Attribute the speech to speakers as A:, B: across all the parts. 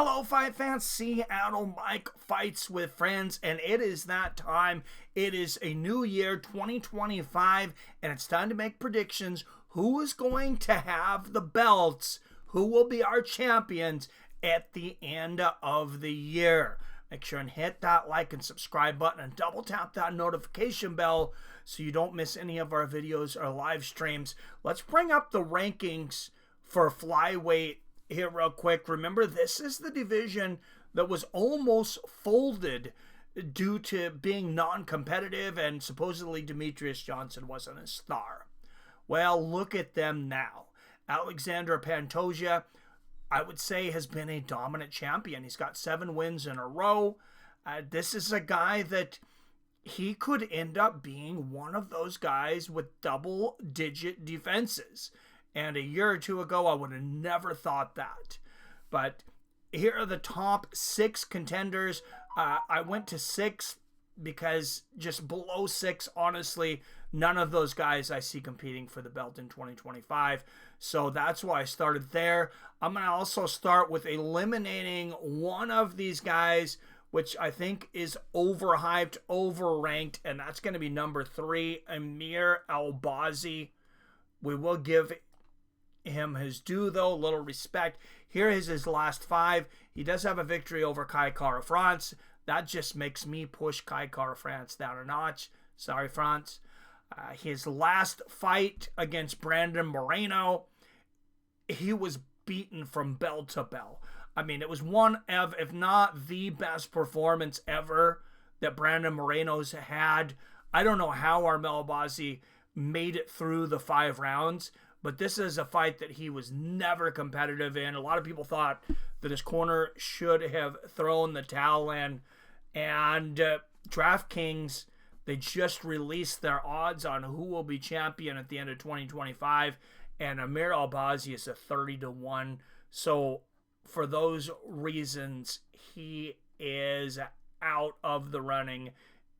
A: Hello, fight fans. Seattle Mike fights with friends, and it is that time. It is a new year, 2025, and it's time to make predictions. Who is going to have the belts? Who will be our champions at the end of the year? Make sure and hit that like and subscribe button and double tap that notification bell so you don't miss any of our videos or live streams. Let's bring up the rankings for Flyweight here real quick. Remember, this is the division that was almost folded due to being non-competitive, and supposedly Demetrius Johnson wasn't a star. Well, look at them now. Alexandre Pantoja, I would say, has been a dominant champion. He's got 7 wins in a row. This is a guy that he could end up being one of those guys with double-digit defenses. And a year or two ago, I would have never thought that. But here are the top 6 contenders. I went to 6 because just below 6, honestly, none of those guys I see competing for the belt in 2025. So that's why I started there. I'm going to also start with eliminating one of these guys, which I think is overhyped, overranked, and that's going to be number 3, Amir Albazi. We will give him his due, though, a little respect. Here is his last 5. He does have a victory over Kai Kara-France. That just makes me push Kai Kara-France down a notch. Sorry, France. His last fight against Brandon Moreno, he was beaten from bell to bell. I mean, it was one of, if not the best performance ever that Brandon Moreno's had. I don't know how Amir Albazi made it through the 5 rounds, but this is a fight that he was never competitive in. A lot of people thought that his corner should have thrown the towel in. And DraftKings, they just released their odds on who will be champion at the end of 2025. And Amir Albazi is a 30-1. So for those reasons, he is out of the running,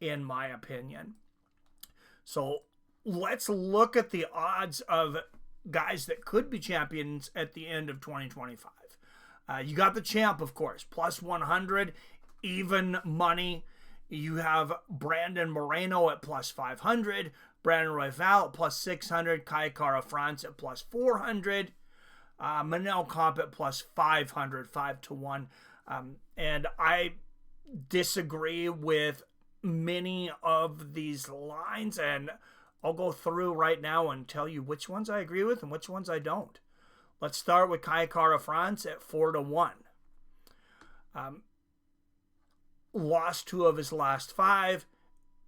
A: in my opinion. So let's look at the odds of guys that could be champions at the end of 2025. You got the champ, of course, plus 100, even money. You have Brandon Moreno at plus 500, Brandon Royval at plus 600, Kai Kara-France at plus 400, Manel Kape at plus 500, 5-1. And I disagree with many of these lines, and I'll go through right now and tell you which ones I agree with and which ones I don't. Let's start with Kai Kara-France at 4-1. Lost 2 of his last 5.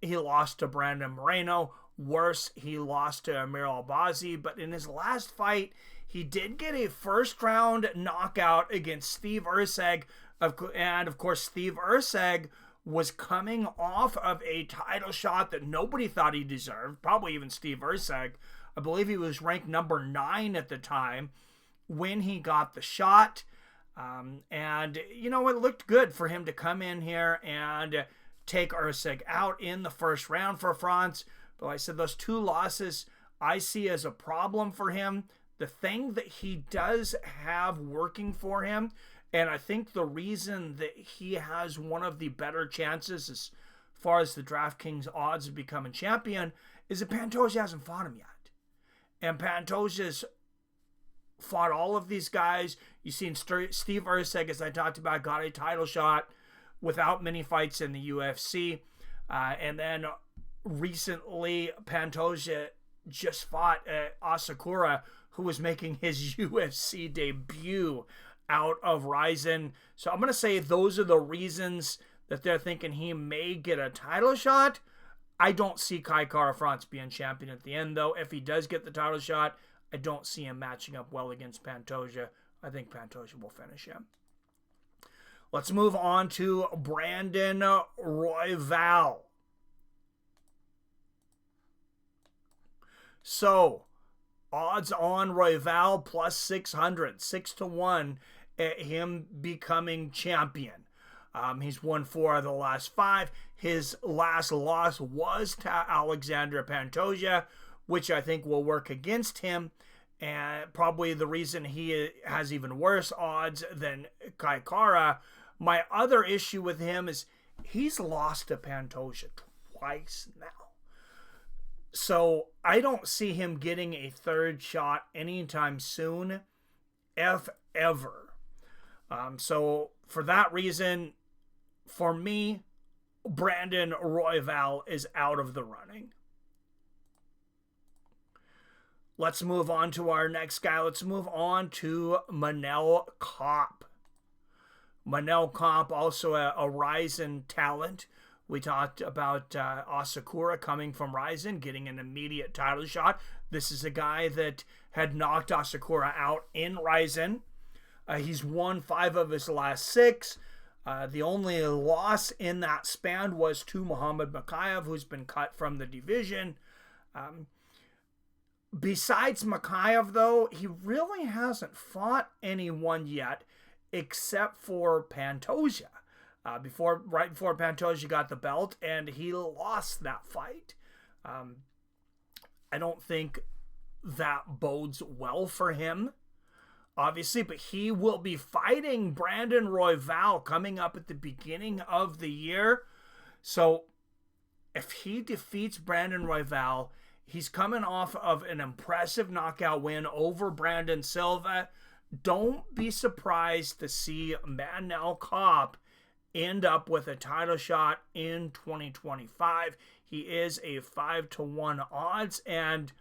A: He lost to Brandon Moreno. Worse, he lost to Amir Albazi. But in his last fight, he did get a first-round knockout against Steve Erceg. And, of course, Steve Erceg was coming off of a title shot that nobody thought he deserved, probably even Steve Erceg. I believe he was ranked number 9 at the time when he got the shot. And, you know, it looked good for him to come in here and take Erceg out in the first round for France. But like I said, those 2 losses I see as a problem for him. The thing that he does have working for him, and I think the reason that he has one of the better chances as far as the DraftKings odds of becoming champion, is that Pantoja hasn't fought him yet. And Pantoja's fought all of these guys. You've seen Steve Erceg, as I talked about, got a title shot without many fights in the UFC. And then recently, Pantoja just fought Asakura, who was making his UFC debut out of Ryzen. So I'm going to say those are the reasons that they're thinking he may get a title shot. I don't see Kai Kara-France being champion at the end, though. If he does get the title shot, I don't see him matching up well against Pantoja. I think Pantoja will finish him. Let's move on to Brandon Royval. So, odds on Royval plus 600, 6-1 at him becoming champion. He's won 4 of the last 5. His last loss was to Alexandre Pantoja, which I think will work against him. and probably the reason he has even worse odds than Kai Kara. My other issue with him is he's lost to Pantoja twice now. So I don't see him getting a third shot anytime soon, if ever. So for that reason, for me, Brandon Royval is out of the running. Let's move on to our next guy. Let's move on to Manel Kape. Manel Kape, also a Rizin talent. We talked about Asakura coming from Rizin, getting an immediate title shot. This is a guy that had knocked Asakura out in Rizin. He's won 5 of his last 6. The only loss in that span was to Muhammad Mokaev, who's been cut from the division. Besides Mokaev, though, he really hasn't fought anyone yet except for Pantoja. Right before Pantoja got the belt, and he lost that fight. I don't think that bodes well for him, obviously, but he will be fighting Brandon Royval coming up at the beginning of the year. So if he defeats Brandon Royval, he's coming off of an impressive knockout win over Brandon Silva. Don't be surprised to see Manel Kape end up with a title shot in 2025. He is a 5-1 odds, and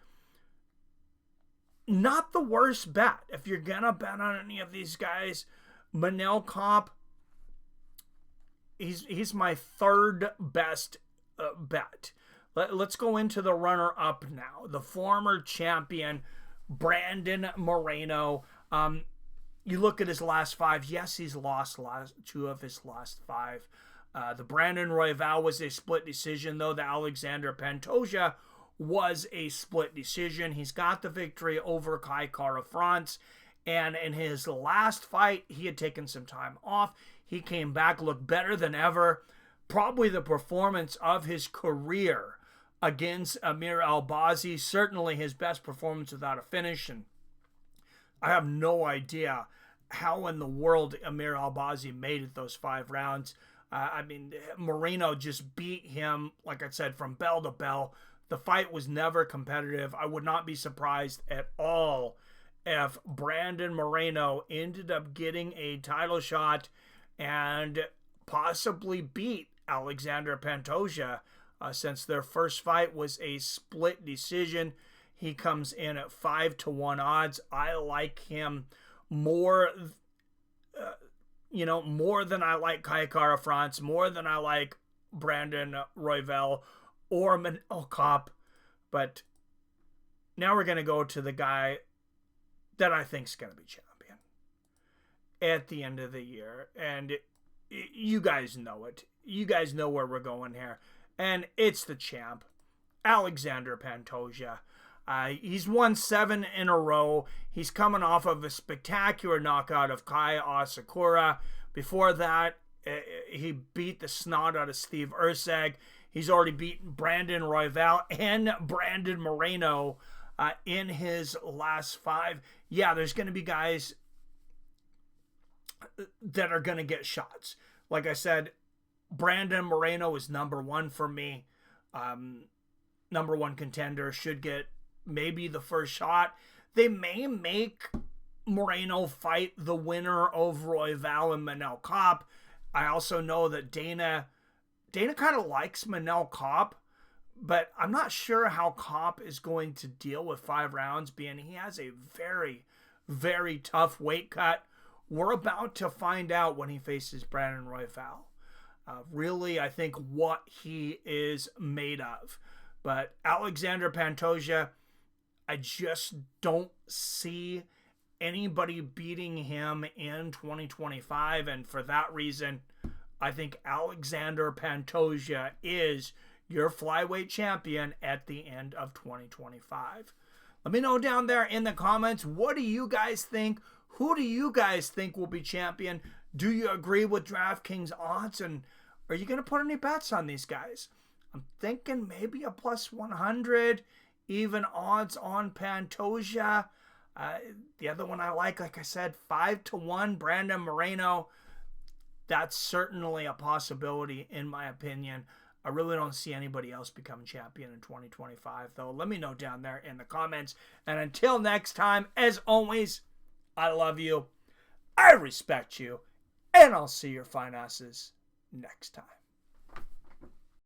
A: not the worst bet. If you're gonna bet on any of these guys, Manel Kape, he's my third best bet. Let's go into the runner-up now. The former champion, Brandon Moreno. You look at his last 5. Yes, he's lost 2 of his last 5. The Brandon Royval was a split decision, though. The Alexandre Pantoja was a split decision. He's got the victory over Kai Kara France. And in his last fight, he had taken some time off. He came back, looked better than ever. Probably the performance of his career against Amir Albazi. Certainly his best performance without a finish. And I have no idea how in the world Amir Albazi made it those 5 rounds. Moreno just beat him, like I said, from bell to bell. The fight was never competitive. I would not be surprised at all if Brandon Moreno ended up getting a title shot and possibly beat Alexandre Pantoja, since their first fight was a split decision. He comes in at 5-1 odds. I like him more, more than I like Kai Kara France, more than I like Brandon Royval or Manel Kape. But now we're going to go to the guy that I think is going to be champion at the end of the year. And you guys know it. You guys know where we're going here. And it's the champ, Alexandre Pantoja. He's won 7 in a row. He's coming off of a spectacular knockout of Kai Asakura. Before that, he beat the snot out of Steve Erceg. He's already beaten Brandon Royval and Brandon Moreno in his last 5. Yeah, there's going to be guys that are going to get shots. Like I said, Brandon Moreno is number 1 for me. Number 1 contender, should get maybe the first shot. They may make Moreno fight the winner of Royval and Manel Kape. I also know that Dana kind of likes Manel Kape, but I'm not sure how Kape is going to deal with 5 rounds, being he has a very, very tough weight cut. We're about to find out when he faces Brandon Royval. Really, I think what he is made of. But Alexandre Pantoja, I just don't see anybody beating him in 2025. And for that reason, I think Alexandre Pantoja is your flyweight champion at the end of 2025. Let me know down there in the comments, what do you guys think? Who do you guys think will be champion? Do you agree with DraftKings odds? And are you going to put any bets on these guys? I'm thinking maybe a plus 100, even odds on Pantoja. The other one I like I said, 5-1, Brandon Moreno. That's certainly a possibility, in my opinion. I really don't see anybody else becoming champion in 2025, though. Let me know down there in the comments. And until next time, as always, I love you, I respect you, and I'll see your fine asses next time.